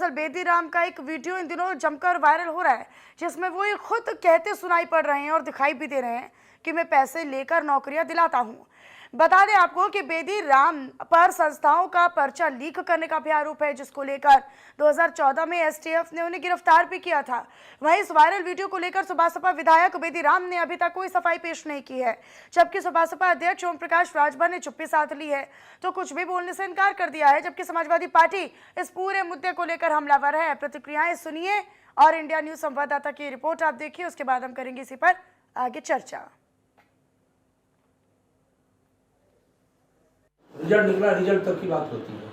दरअसल बेदी राम का एक वीडियो इन दिनों जमकर वायरल हो रहा है, जिसमें वो ये खुद कहते सुनाई पड़ रहे हैं और दिखाई भी दे रहे हैं कि मैं पैसे लेकर नौकरियां दिलाता हूं। बता दें आपको कि बेदी राम पर संस्थाओं का पर्चा लीक करने का भी आरोप है, जिसको लेकर 2014 में एसटीएफ ने उन्हें गिरफ्तार भी किया था। वहीं इस वायरल वीडियो को लेकर सुभासपा विधायक बेदी राम ने अभी तक कोई सफाई पेश नहीं की है, जबकि सुभासपा अध्यक्ष ओम प्रकाश राजभर ने चुप्पी साध ली है, तो कुछ भी बोलने से इनकार कर दिया है। जबकि समाजवादी पार्टी इस पूरे मुद्दे को लेकर हमलावर है। प्रतिक्रियाएं सुनिए और इंडिया न्यूज संवाददाता की रिपोर्ट आप देखिए, उसके बाद हम करेंगे इसी पर आगे चर्चा। रिजल्ट निकला, रिजल्ट तक की बात होती है।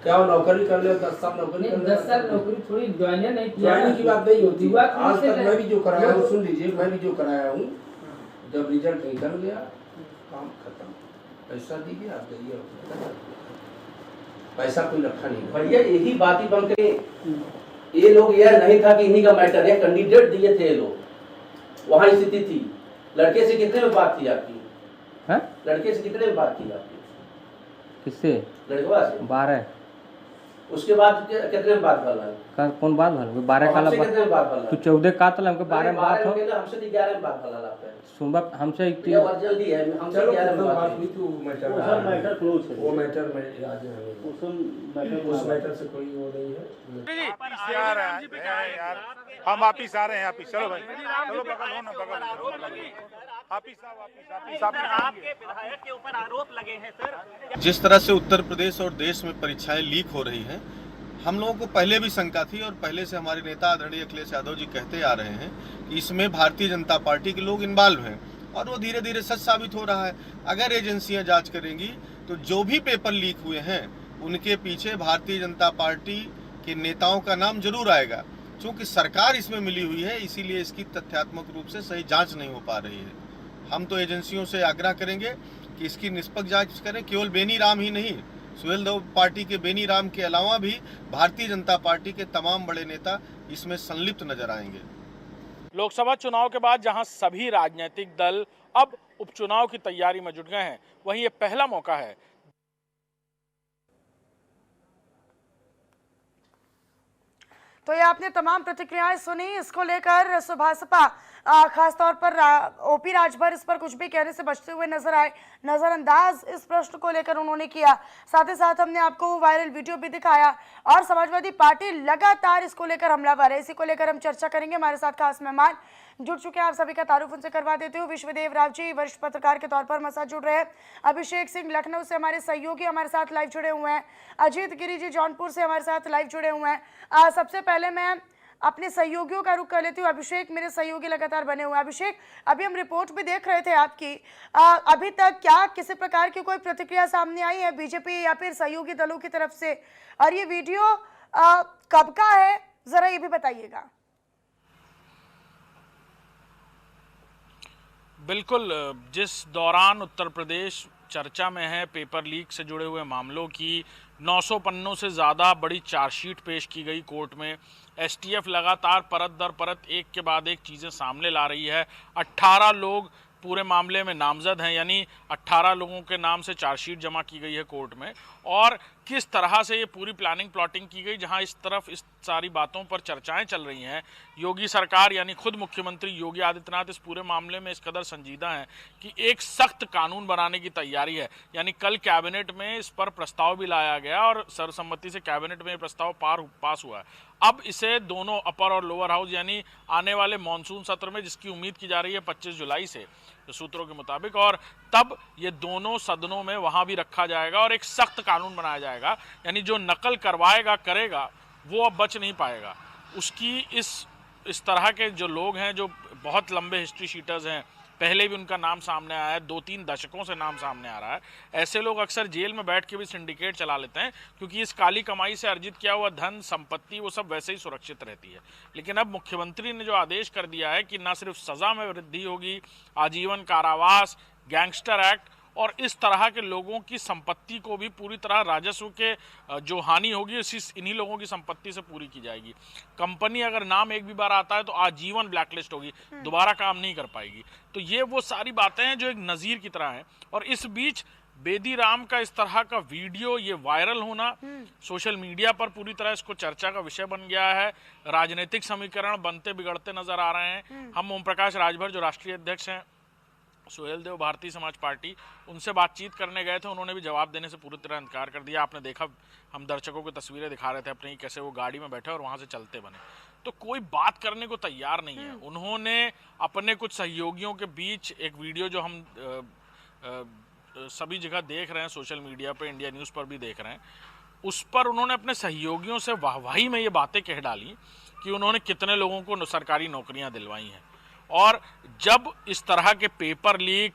क्या वो नौकरी कर ले 10 साल नौकरी कर ले, 10 साल नौकरी थोड़ी ज्वाइन नहीं किया, ज्वाइनिंग की बात नहीं होती। आज तक मैं भी जो कराया हूँ, सुन लीजिए, मैं भी जो कराया हूँ, जब रिजल्ट निकल गया काम खत्म, पैसा दीजिए आप जाइए, पैसा कोई रखा नहीं। भैया यही बात ही बन के ये लोग यह नहीं था कि इन्हीं का मैटर है, कैंडिडेट दिए थे ये लोग, वहाँ स्थिति थी। लड़के से कितने में बात की आपकी है? लड़के से कितने में बात की आपकी? किससे? लड़कवा से 12। उसके बाद कितने में बात भला? कौन बात भला? 12 का कितने में बात भला? तू 14 का तल हमके 12 में बात हो। हमसे 11 में बात भला आपका सुनबा हमसे ये और जल्दी है, हमसे 11 में बात हुई तो मैटर, वो सब मैटर क्लोज है। वो मैटर में आज उस मैटर से कोई वो नहीं है। यार हम वापिस आ रहे हैं, वापिस चलो भाई, चलो बगल हो ना, बगल आपके विधायक के ऊपर आरोप लगे हैं सर। जिस तरह से उत्तर प्रदेश और देश में परीक्षाएं लीक हो रही हैं, हम लोगों को पहले भी शंका थी और पहले से हमारे नेता आदरणीय अखिलेश यादव जी कहते आ रहे हैं कि इसमें भारतीय जनता पार्टी के लोग इन्वॉल्व हैं और वो धीरे धीरे सच साबित हो रहा है। अगर एजेंसियां जांच करेंगी तो जो भी पेपर लीक हुए हैं उनके पीछे भारतीय जनता पार्टी के नेताओं का नाम जरूर आएगा। क्योंकि सरकार इसमें मिली हुई है, इसीलिए इसकी तथ्यात्मक रूप से सही जाँच नहीं हो पा रही है। हम तो एजेंसियों से आग्रह करेंगे कि इसकी निष्पक्ष जांच करें। केवल बेनी राम ही नहीं, सुहेलदेव पार्टी के बेनी राम के अलावा भी भारतीय जनता पार्टी के तमाम बड़े नेता इसमें संलिप्त नजर आएंगे। लोकसभा चुनाव के बाद जहां सभी राजनीतिक दल अब उपचुनाव की तैयारी में जुट गए हैं, वहीं ये पहला मौका है तो ये आपने तमाम प्रतिक्रियाएं सुनी। इसको लेकर सुभासपा खासतौर पर ओपी राजभर इस पर कुछ भी कहने से बचते हुए नजर आए। नजरअंदाज इस प्रश्न को लेकर उन्होंने किया। साथ ही साथ हमने आपको वायरल वीडियो भी दिखाया और समाजवादी पार्टी लगातार इसको लेकर हमलावर है। इसी को लेकर हम चर्चा करेंगे। हमारे साथ खास मेहमान जुड़ चुके हैं, आप सभी का तारुफ उनसे करवा देते हो। विश्वदेव राव जी वरिष्ठ पत्रकार के तौर पर हमारे साथ जुड़ रहे हैं। अभिषेक सिंह लखनऊ से हमारे सहयोगी हमारे साथ लाइव जुड़े हुए हैं। अजीत गिरी जी जौनपुर से हमारे साथ लाइव जुड़े हुए हैं। सबसे पहले मैं अपने सहयोगियों का रुख कर लेती हूँ। अभिषेक मेरे सहयोगी लगातार बने हुए हैं। अभिषेक, अभी हम रिपोर्ट भी देख रहे थे आपकी, अभी तक क्या किसी प्रकार की कोई प्रतिक्रिया सामने आई है बीजेपी या फिर सहयोगी दलों की तरफ से? और ये वीडियो कब का है, जरा ये भी बताइएगा। बिल्कुल, जिस दौरान उत्तर प्रदेश चर्चा में है, पेपर लीक से जुड़े हुए मामलों की 900 पन्नों से ज़्यादा बड़ी चार्जशीट पेश की गई कोर्ट में। एसटीएफ लगातार परत दर परत एक के बाद एक चीज़ें सामने ला रही है। 18 लोग पूरे मामले में नामजद हैं, यानी 18 लोगों के नाम से चार्जशीट जमा की गई है कोर्ट में। और किस तरह से ये पूरी प्लानिंग प्लॉटिंग की गई, जहां इस तरफ इस सारी बातों पर चर्चाएं चल रही हैं। योगी सरकार यानी खुद मुख्यमंत्री योगी आदित्यनाथ इस पूरे मामले में इस कदर संजीदा हैं कि एक सख्त कानून बनाने की तैयारी है। यानी कल कैबिनेट में इस पर प्रस्ताव भी लाया गया और सर्वसम्मति से कैबिनेट में प्रस्ताव पास हुआ है। अब इसे दोनों अपर और लोअर हाउस यानी आने वाले मानसून सत्र में, जिसकी उम्मीद की जा रही है 25 जुलाई से सूत्रों के मुताबिक, और तब ये दोनों सदनों में वहां भी रखा जाएगा और एक सख्त कानून बनाया जाएगा। यानी जो नकल करवाएगा करेगा वो अब बच नहीं पाएगा। उसकी इस तरह के जो लोग हैं, जो बहुत लंबे हिस्ट्री शीटर्स हैं, पहले भी उनका नाम सामने आया है, 2-3 दशकों से नाम सामने आ रहा है। ऐसे लोग अक्सर जेल में बैठ के भी सिंडिकेट चला लेते हैं, क्योंकि इस काली कमाई से अर्जित किया हुआ धन, संपत्ति, वो सब वैसे ही सुरक्षित रहती है। लेकिन अब मुख्यमंत्री ने जो आदेश कर दिया है कि न सिर्फ सजा में वृद्धि होगी, आजीवन कारावास, गैंगस्टर एक्ट, और इस तरह के लोगों की संपत्ति को भी पूरी तरह राजस्व के जो हानि होगी इन्हीं लोगों की संपत्ति से पूरी की जाएगी। कंपनी अगर नाम एक भी बार आता है तो आजीवन ब्लैकलिस्ट होगी, दोबारा काम नहीं कर पाएगी। तो ये वो सारी बातें हैं जो एक नज़ीर की तरह हैं। और इस बीच बेदी राम का इस तरह का वीडियो ये वायरल होना सोशल मीडिया पर पूरी तरह इसको चर्चा का विषय बन गया है। राजनीतिक समीकरण बनते बिगड़ते नजर आ रहे हैं। हम ओम प्रकाश राजभर जो राष्ट्रीय अध्यक्ष हैं सुहेल देव भारतीय समाज पार्टी, उनसे बातचीत करने गए थे। उन्होंने भी जवाब देने से पूरी तरह इनकार कर दिया। आपने देखा, हम दर्शकों को तस्वीरें दिखा रहे थे अपनी, कैसे वो गाड़ी में बैठे और वहां से चलते बने। तो कोई बात करने को तैयार नहीं है। उन्होंने अपने कुछ सहयोगियों के बीच एक वीडियो जो हम सभी जगह देख रहे हैं, सोशल मीडिया पे, इंडिया न्यूज़ पर भी देख रहे हैं, उस पर उन्होंने अपने सहयोगियों से वाहवाही में ये बातें कह डाली कि उन्होंने कितने लोगों को सरकारी नौकरियां दिलवाई हैं। और जब इस तरह के पेपर लीक,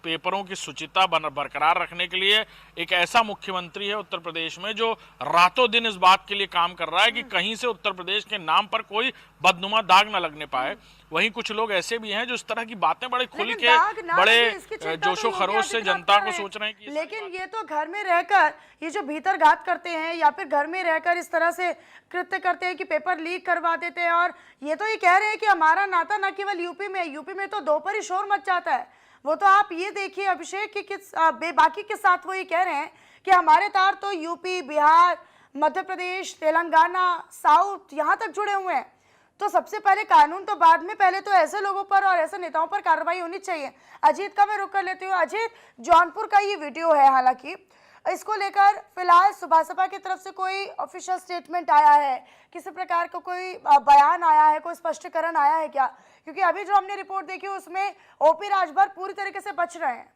पेपरों की शुचिता बरकरार रखने के लिए एक ऐसा मुख्यमंत्री है उत्तर प्रदेश में जो रातों दिन इस बात के लिए काम कर रहा है कि कहीं से उत्तर प्रदेश के नाम पर कोई बदनुमा दाग न लगने पाए, वहीं कुछ लोग ऐसे भी हैं जो इस तरह की बातें बड़े खुल के, बड़े जोशो खरोश से जनता को सोच रहे हैं कि लेकिन ये तो घर में रहकर ये जो भीतर घात करते हैं या फिर घर में रहकर इस तरह से कृत्य करते हैं कि पेपर लीक करवा देते हैं। और ये तो ये कह रहे हैं कि हमारा नाता न केवल यूपी में, यूपी में तो दोपहर ही शोर मच जाता है। वो तो आप ये देखिए अभिषेक कि किस बेबाकी के साथ वो ये कह रहे हैं कि हमारे तार तो यूपी, बिहार, मध्य प्रदेश, तेलंगाना, साउथ यहाँ तक जुड़े हुए हैं। तो सबसे पहले कानून तो बाद में, पहले तो ऐसे लोगों पर और ऐसे नेताओं पर कार्रवाई होनी चाहिए। अजीत का मैं रुक कर लेती हूँ। अजीत, जौनपुर का ये वीडियो है, हालांकि इसको लेकर फिलहाल सुभासपा की तरफ से कोई ऑफिशियल स्टेटमेंट आया है, किसी प्रकार का कोई बयान आया है, कोई स्पष्टीकरण आया है क्या? क्योंकि अभी जो हमने रिपोर्ट देखी उसमें ओपी राजभर पूरी तरीके से बच रहे हैं।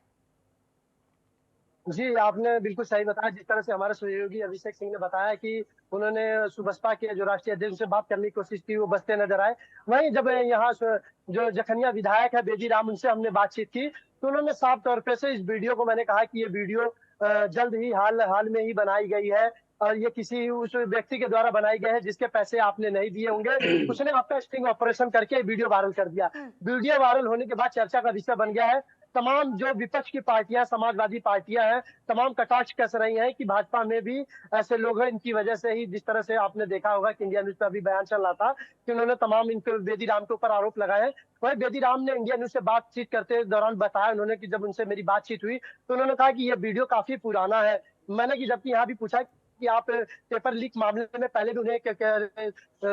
जी, आपने बिल्कुल सही बताया। जिस तरह से हमारे सहयोगी अभिषेक सिंह ने बताया कि उन्होंने सुबसपा के जो राष्ट्रीय अध्यक्ष से बात करने की कोशिश की, वो बचते नजर आए। वहीं जब यहाँ जो जखनिया विधायक है बेदी राम, उनसे हमने बातचीत की तो उन्होंने साफ तौर पे से इस वीडियो को, मैंने कहा कि ये वीडियो जल्द ही हाल में ही बनाई गई है और ये किसी उस व्यक्ति के द्वारा बनाई गई है जिसके पैसे आपने नहीं दिए होंगे। उसने आपका स्टिंग ऑपरेशन करके वीडियो वायरल कर दिया। वीडियो वायरल होने के बाद चर्चा का विषय बन गया है। तमाम जो विपक्ष की पार्टियां, समाजवादी पार्टियां हैं, तमाम कटाक्ष कस रही हैं कि भाजपा में भी ऐसे लोग हैं। इनकी वजह से ही, जिस तरह से आपने देखा होगा कि इंडिया न्यूज पर अभी बयान चल रहा था कि उन्होंने तमाम इन बेदी राम के ऊपर आरोप लगाए। वही बेदी राम ने इंडिया न्यूज से बातचीत करते दौरान बताया उन्होंने कि जब उनसे मेरी बातचीत हुई तो उन्होंने कहा कि यह वीडियो काफी पुराना है। मैंने कि जबकि यहाँ भी पूछा कि आप पेपर लीक मामले में पहले भी उन्हें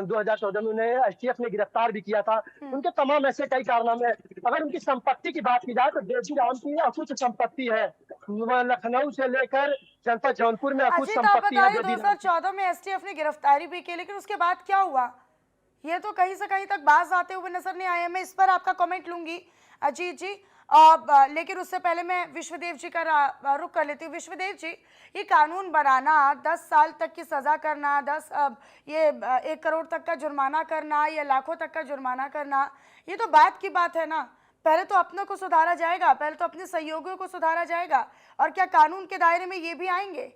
2014 में उन्हें एसटीएफ ने गिरफ्तार भी किया था। उनके तमाम ऐसे कई कारनामे हैं। अगर उनकी संपत्ति की बात की जाए तो बेदी राम की अकुत संपत्ति है। लखनऊ से लेकर जनपद जौनपुर में अकुत संपत्ति है। 2014 में एसटीएफ ने गिरफ्तारी भी की, लेकिन उसके बाद क्या हुआ ये तो कहीं से कहीं तक बाज आते हुए नजर नहीं आए। मैं इस पर आपका कमेंट लूंगी अजीत जी, लेकिन उससे पहले मैं विश्वदेव जी का रुख कर लेती हूँ। विश्वदेव जी, ये कानून बनाना, 10 साल तक की सजा करना, 1 करोड़ तक का जुर्माना करना या लाखों तक का जुर्माना करना, ये तो बात की बात है ना। पहले तो अपनों को सुधारा जाएगा, पहले तो अपने सहयोगियों को सुधारा जाएगा, और क्या कानून के दायरे में ये भी आएंगे?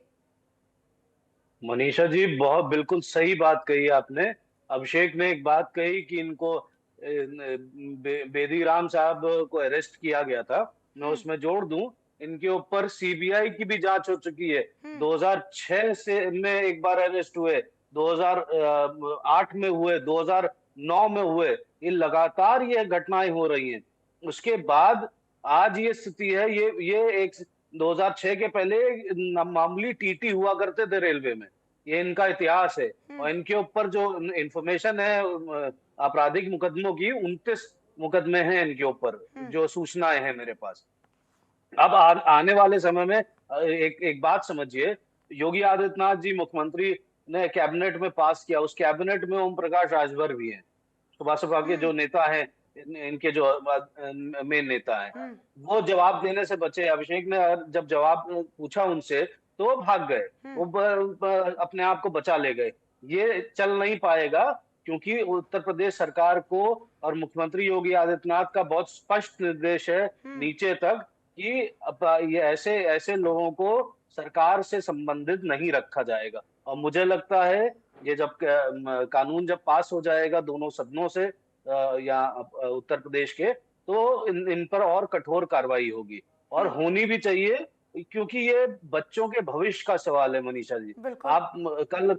मनीषा जी, बहुत बिल्कुल सही बात कही आपने। अभिषेक ने एक बात कही कि इनको बेदी राम साहब को अरेस्ट किया गया था। मैं उसमें जोड़ दूं, इनके ऊपर सीबीआई की भी जांच हो चुकी है। 2006 से में एक बार अरेस्ट हुए, 2008 में हुए, 2009 में हुए। ये लगातार ये घटनाएं हो रही हैं। उसके बाद आज ये स्थिति है। ये एक 2006 के पहले मामूली टीटी हुआ करते थे रेलवे में। ये इनका इतिहास है। और इनके ऊपर जो इंफॉर्मेशन है आपराधिक मुकदमों की, 29 मुकदमे हैं इनके ऊपर, जो सूचनाएं हैं मेरे पास। अब आने वाले समय में एक बात समझिए, योगी आदित्यनाथ जी मुख्यमंत्री ने कैबिनेट में पास किया, उस कैबिनेट में ओम प्रकाश राजभर भी हैं, सुभासपा के जो नेता हैं, इनके जो मेन नेता हैं, वो जवाब देने से बचे। अभिषेक ने जब जवाब पूछा उनसे तो भाग गए, वो अपने आप को बचा ले गए। ये चल नहीं पाएगा, क्योंकि उत्तर प्रदेश सरकार को और मुख्यमंत्री योगी आदित्यनाथ का बहुत स्पष्ट निर्देश है नीचे तक कि ये ऐसे लोगों को सरकार से संबंधित नहीं रखा जाएगा। और मुझे लगता है ये जब कानून जब पास हो जाएगा दोनों सदनों से या उत्तर प्रदेश के, तो इन पर और कठोर कार्रवाई होगी, और होनी भी चाहिए, क्योंकि ये बच्चों के भविष्य का सवाल है। मनीषा जी, आप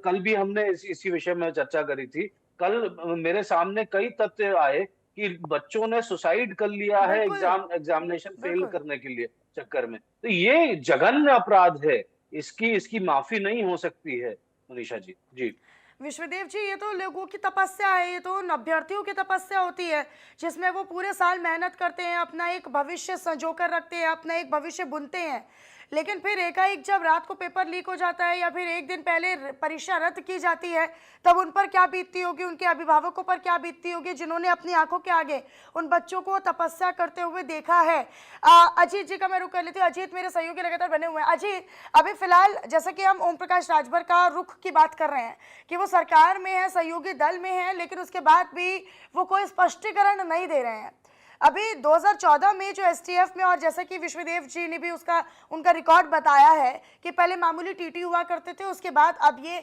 कल भी हमने इसी विषय में चर्चा करी थी। कल मेरे सामने कई तथ्य आए कि बच्चों ने सुसाइड कर लिया है एग्जामिनेशन फेल करने के लिए। चक्कर में। तो ये जघन्य अपराध है, इसकी माफी नहीं हो सकती है मनीषा जी। जी विश्वदेव जी, ये तो लोगों की तपस्या है, ये तो उन अभ्यर्थियों की तपस्या होती है जिसमें वो पूरे साल मेहनत करते हैं, अपना एक भविष्य संजो कर रखते हैं, अपना एक भविष्य बुनते हैं, लेकिन फिर एकाएक जब रात को पेपर लीक हो जाता है या फिर एक दिन पहले परीक्षा रद्द की जाती है, तब उन पर क्या बीतती होगी, उनके अभिभावकों पर क्या बीतती होगी, जिन्होंने अपनी आंखों के आगे उन बच्चों को तपस्या करते हुए देखा है। अजीत जी का मैं रुख कर लेती हूँ। अजीत मेरे सहयोगी लगातार बने हुए हैं। अजीत, अभी फिलहाल जैसा कि हम ओम प्रकाश राजभर का रुख की बात कर रहे हैं कि वो सरकार में है, सहयोगी दल में है, लेकिन उसके बाद भी वो कोई स्पष्टीकरण नहीं दे रहे हैं। अभी 2014 में जो एसटीएफ में, और जैसा कि विश्वदेव जी ने भी उनका रिकॉर्ड बताया है कि पहले मामूली टीटी हुआ करते थे, उसके बाद अब ये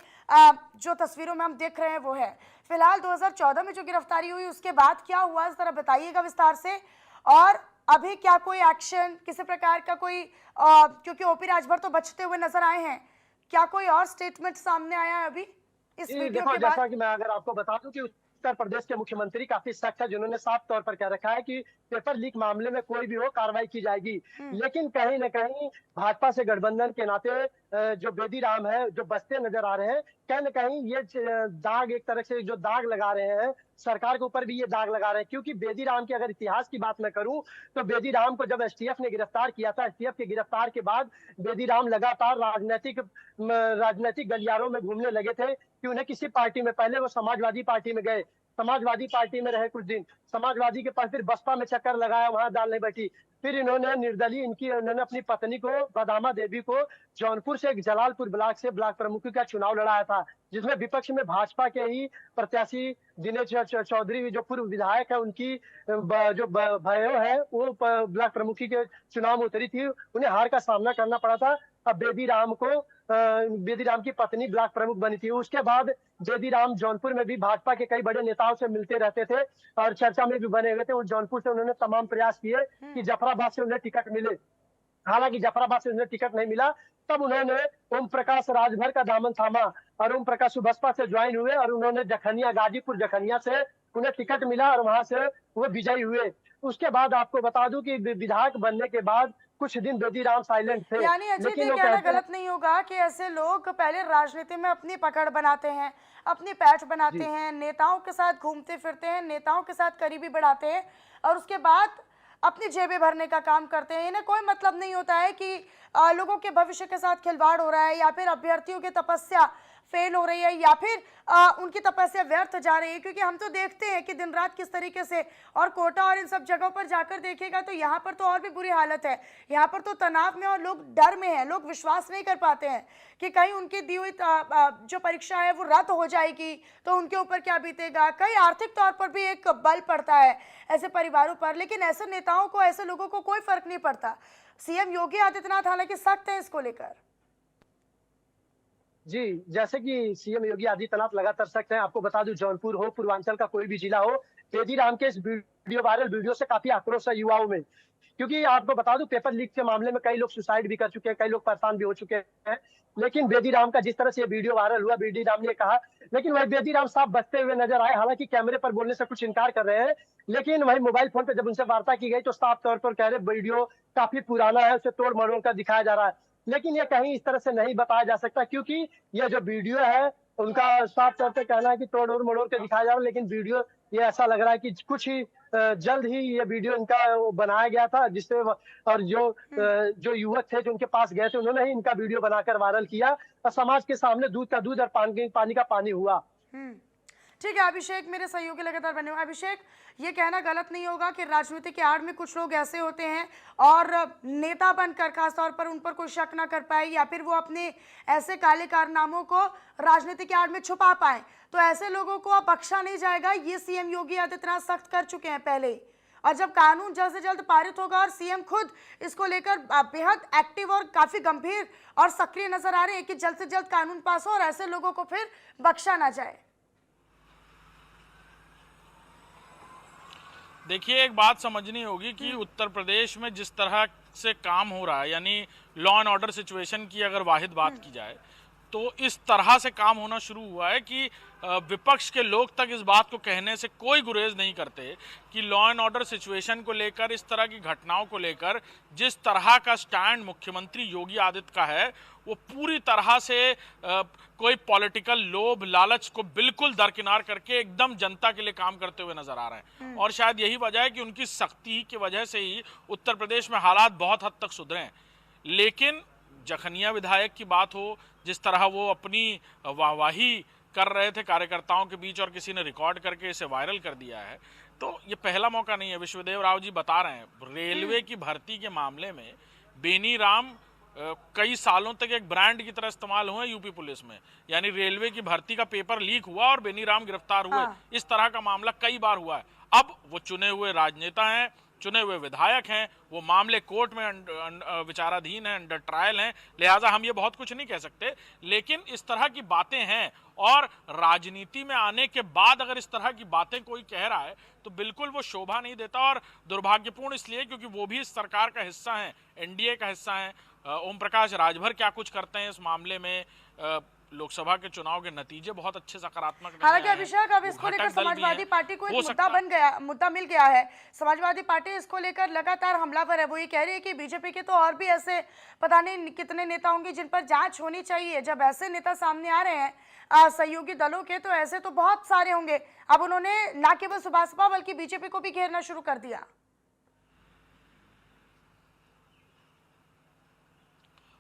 जो तस्वीरों में हम देख रहे हैं वो है। फिलहाल 2014 में जो गिरफ्तारी हुई उसके बाद क्या हुआ, इस तरह बताइएगा विस्तार से। और अभी क्या कोई एक्शन, किसी प्रकार का कोई क्योंकि ओपी राजभर तो बचते हुए नजर आए हैं, क्या कोई और स्टेटमेंट सामने आया है अभी इस वीडियो के बाद? जैसा कि मैं अगर आपको बता दूं कि उत्तर प्रदेश के मुख्यमंत्री काफी सख्त है, जिन्होंने साफ तौर पर कह रखा है कि पेपर लीक मामले में कोई भी हो कार्रवाई की जाएगी। लेकिन कहीं न कहीं भाजपा से गठबंधन के नाते जो बेदी राम है, जो बचते नजर आ रहे हैं, कहीं न कहीं ये दाग, एक तरह से जो दाग लगा रहे हैं सरकार के ऊपर भी ये दाग लगा रहे हैं। क्योंकि बेदी राम के अगर इतिहास की बात मैं करूं तो बेदी राम को जब एसटीएफ ने गिरफ्तार किया था, एसटीएफ के गिरफ्तार के बाद बेदी राम लगातार राजनीतिक गलियारों में घूमने लगे थे कि उन्हें किसी पार्टी में, पहले वो समाजवादी पार्टी में गए, समाजवादी पार्टी में रहे कुछ दिन, समाजवादी के पास फिर बसपा में चक्कर लगाया, वहां दाल नहीं बैठी, फिर इन्होंने निर्दलीय उन्होंने अपनी पत्नी को, बदामा देवी को, जौनपुर से जलालपुर ब्लॉक से ब्लॉक प्रमुख का चुनाव लड़ाया था, जिसमें विपक्ष में भाजपा के ही प्रत्याशी दिनेश चौधरी जो पूर्व विधायक है, उनकी जो भयो है वो ब्लॉक प्रमुखी के चुनाव में उतरी थी, उन्हें हार का सामना करना पड़ा था। अब बेदी राम की पत्नी ब्लॉक प्रमुख बनी थी। उसके बाद बेदी राम जौनपुर में भी भाजपा के कई बड़े नेताओं से मिलते रहते थे और चर्चा में भी बने हुए थे। और जौनपुर से उन्होंने तमाम प्रयास किए कि जफराबाद से उन्हें टिकट मिले। हालांकि जफराबाद से उन्हें टिकट नहीं मिला, तब उन्होंने ओम प्रकाश राजभर का दामन थामा और ओम प्रकाश बसपा से ज्वाइन हुए और उन्होंने गाजीपुर जखनिया से उन्हें टिकट मिला और वहां से वो विजयी हुए। उसके बाद आपको बता दूं कि विधायक बनने के बाद कुछ दिन बेदी राम साइलेंट थे। यानी अजीत, ये कहना गलत नहीं होगा कि ऐसे लोग पहले राजनीति में अपनी पकड़ बनाते हैं, अपनी पैठ बनाते हैं, नेताओं के साथ घूमते फिरते हैं, नेताओं के साथ करीबी बढ़ाते हैं और उसके बाद अपनी जेबें भरने का काम करते हैं। इन्हें कोई मतलब नहीं होता है कि लोगों के भविष्य के साथ खिलवाड़ हो रहा है या फिर अभ्यर्थियों की तपस्या फेल हो रही है या फिर उनकी तपस्या व्यर्थ जा रही है। क्योंकि हम तो देखते हैं कि दिन रात किस तरीके से, और कोटा और इन सब जगहों पर जाकर देखिएगा तो यहाँ पर तो और भी बुरी हालत है। यहाँ पर तो तनाव में और लोग डर में हैं, लोग विश्वास नहीं कर पाते हैं कि कहीं उनकी दी हुई जो परीक्षा है वो रद्द हो जाएगी तो उनके ऊपर क्या बीतेगा। कई आर्थिक तौर पर भी एक बल पड़ता है ऐसे परिवारों पर, लेकिन ऐसे नेताओं को, ऐसे लोगों को कोई फर्क नहीं पड़ता। सीएम योगी आदित्यनाथ हालांकि सख्त है इसको लेकर। जी, जैसे कि सीएम योगी आदित्यनाथ लगातार सख्त हैं। आपको बता दूं, जौनपुर हो, पूर्वांचल का कोई भी जिला हो, बेदी राम के इस वायरल वीडियो से काफी आक्रोश है युवाओं में। क्योंकि आपको बता दूं, पेपर लीक के मामले में कई लोग सुसाइड भी कर चुके हैं, कई लोग परेशान भी हो चुके हैं। लेकिन बेदी राम का जिस तरह से वीडियो वायरल हुआ, बेदी राम ने कहा, लेकिन वही बेदी राम साफ बचते हुए नजर आए। हालांकि कैमरे पर बोलने से कुछ इनकार कर रहे हैं, लेकिन वही मोबाइल फोन पर जब उनसे वार्ता की गई तो साफ तौर पर कह रहे वीडियो काफी पुराना है, उसे तोड़ मरोड़ कर दिखाया जा रहा है। लेकिन ये कहीं इस तरह से नहीं बताया जा सकता, क्योंकि यह जो वीडियो है उनका साफ तौर पे कहना है कि तोड़ मरोड़ के दिखाया जा रहा है। लेकिन वीडियो ये ऐसा लग रहा है कि कुछ ही जल्द ही ये वीडियो इनका बनाया गया था, जिससे और जो युवक थे जो उनके पास गए थे उन्होंने ही इनका वीडियो बनाकर वायरल किया और समाज के सामने दूध का दूध और पानी का पानी हुआ। ठीक है अभिषेक, मेरे सहयोगी लगातार बने हुए। अभिषेक, ये कहना गलत नहीं होगा कि राजनीति की आड़ में कुछ लोग ऐसे होते हैं और नेता बनकर खासतौर पर उन पर कोई शक ना कर पाए या फिर वो अपने ऐसे काले कारनामों को राजनीति की आड़ में छुपा पाए, तो ऐसे लोगों को अब बख्शा नहीं जाएगा। ये सीएम योगी आदित्यनाथ सख्त कर चुके हैं पहले ही, और जब कानून जल्द से जल्द पारित होगा और सीएम खुद इसको लेकर बेहद एक्टिव और काफी गंभीर और सक्रिय नजर आ रहे हैं कि जल्द से जल्द कानून पास हो और ऐसे लोगों को फिर बख्शा ना जाए। देखिए, एक बात समझनी होगी कि उत्तर प्रदेश में जिस तरह से काम हो रहा है, यानी लॉ एंड ऑर्डर सिचुएशन की अगर वाहिद बात की जाए तो इस तरह से काम होना शुरू हुआ है कि विपक्ष के लोग तक इस बात को कहने से कोई गुरेज नहीं करते कि लॉ एंड ऑर्डर सिचुएशन को लेकर, इस तरह की घटनाओं को लेकर जिस तरह का स्टैंड मुख्यमंत्री योगी आदित्य का है, वो पूरी तरह से कोई पॉलिटिकल लोभ लालच को बिल्कुल दरकिनार करके एकदम जनता के लिए काम करते हुए नजर आ रहे हैं। और शायद यही वजह है कि उनकी सख्ती की वजह से ही उत्तर प्रदेश में हालात बहुत हद तक सुधरे हैं। लेकिन जखनिया विधायक की बात हो, जिस तरह वो अपनी वाहवाही कर रहे थे कार्यकर्ताओं के बीच और किसी ने रिकॉर्ड करके इसे वायरल कर दिया है, तो ये पहला मौका नहीं है। विश्वदेव राव जी बता रहे हैं रेलवे की भर्ती के मामले में बेनी राम कई सालों तक एक ब्रांड की तरह इस्तेमाल हुए यूपी पुलिस में, यानी रेलवे की भर्ती का पेपर लीक हुआ और बेनी राम गिरफ्तार हुए। इस तरह का मामला कई बार हुआ है। अब वो चुने हुए राजनेता हैं, चुने हुए विधायक हैं, वो मामले कोर्ट में विचाराधीन हैं, अंडर ट्रायल हैं, लिहाजा हम ये बहुत कुछ नहीं कह सकते। लेकिन इस तरह की बातें हैं और राजनीति में आने के बाद अगर इस तरह की बातें कोई कह रहा है तो बिल्कुल वो शोभा नहीं देता, और दुर्भाग्यपूर्ण इसलिए क्योंकि वो भी इस सरकार का हिस्सा हैं, एनडीए का हिस्सा हैं। ओम प्रकाश राजभर क्या कुछ करते हैं इस मामले में, लोकसभा के चुनाव के नतीजे बहुत अच्छे सकारात्मक नहीं हालांकि आए हैं। अभिषेक, अब इसको वो लेकर घटक दल भी समाजवादी हैं। पार्टी को हो एक सकता मुद्दा मिल गया है। समाजवादी पार्टी इसको लेकर लगातार हमलावर है। वो ये कह रही है कि बीजेपी के तो और भी ऐसे पता नहीं कितने नेता होंगे जिन पर जांच होनी चाहिए। जब ऐसे नेता सामने आ रहे हैं सहयोगी दलों के, तो ऐसे तो बहुत सारे होंगे। अब उन्होंने न केवल सुभाषपा बल्कि बीजेपी को भी घेरना शुरू कर दिया।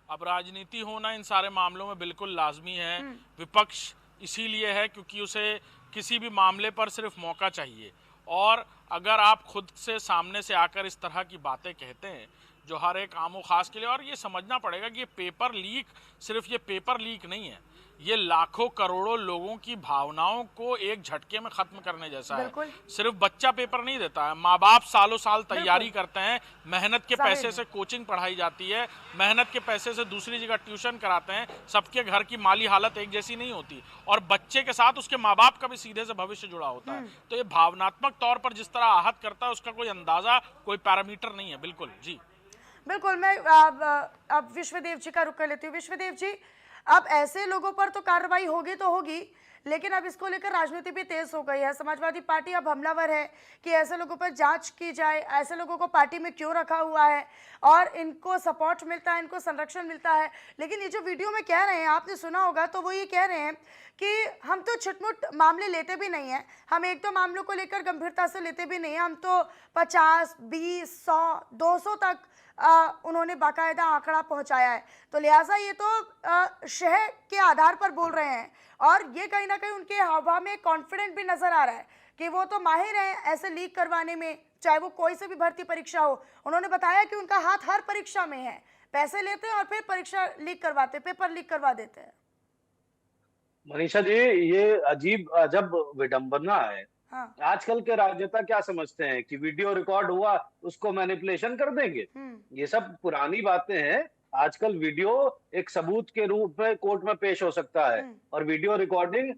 अब राजनीति होना इन सारे मामलों में बिल्कुल लाजमी है। विपक्ष इसीलिए है क्योंकि उसे किसी भी मामले पर सिर्फ मौका चाहिए, और अगर आप खुद से सामने से आकर इस तरह की बातें कहते हैं जो हर एक आमो खास के लिए, और ये समझना पड़ेगा कि ये पेपर लीक सिर्फ ये पेपर लीक नहीं है, ये लाखों करोड़ों लोगों की भावनाओं को एक झटके में खत्म करने जैसा है। सिर्फ बच्चा पेपर नहीं देता है, माँ बाप सालों साल तैयारी करते हैं, मेहनत के पैसे से कोचिंग पढ़ाई जाती है, मेहनत के पैसे से दूसरी जगह ट्यूशन कराते हैं। सबके घर की माली हालत एक जैसी नहीं होती, और बच्चे के साथ उसके माँ बाप का भी सीधे से भविष्य जुड़ा होता है। तो ये भावनात्मक तौर पर जिस तरह आहत करता है उसका कोई अंदाजा, कोई पैरामीटर नहीं है। बिल्कुल जी, बिल्कुल। मैं अब विश्वदेव जी का रुख कर लेती हूँ। विश्वदेव जी, अब ऐसे लोगों पर तो कार्रवाई होगी तो होगी, लेकिन अब इसको लेकर राजनीति भी तेज हो गई है। समाजवादी पार्टी अब हमलावर है कि ऐसे लोगों पर जांच की जाए, ऐसे लोगों को पार्टी में क्यों रखा हुआ है, और इनको सपोर्ट मिलता है, इनको संरक्षण मिलता है। लेकिन ये जो वीडियो में कह रहे हैं, आपने सुना होगा, तो वो ये कह रहे हैं कि हम तो छुटमुट मामले लेते भी नहीं हैं, हम एक दो मामलों को लेकर गंभीरता से लेते भी नहीं हैं, हम तो 50, 20, 100, 200 तक उन्होंने बाकायदा आंकड़ा पहुंचाया है। तो लिहाजा ये तो शह के आधार पर बोल रहे हैं, और ये कहीं ना कहीं उनके हवा में कॉन्फिडेंट भी नजर आ रहा है कि वो तो माहिर हैं ऐसे लीक करवाने में, चाहे वो कोई से भी भर्ती परीक्षा हो। उन्होंने बताया कि उनका हाथ हर परीक्षा में है, पैसे लेते हैं और फिर परीक्षा लीक करवाते, पेपर लीक करवा देते हैं। मनीषा जी, ये अजीब अजब विडंबना है। हाँ। आजकल के राजनेता क्या समझते हैं कि वीडियो रिकॉर्ड हुआ उसको मैनिपुलेशन कर देंगे? ये सब पुरानी बातें हैं। आजकल वीडियो एक सबूत के रूप में कोर्ट में पेश हो सकता है, और वीडियो रिकॉर्डिंग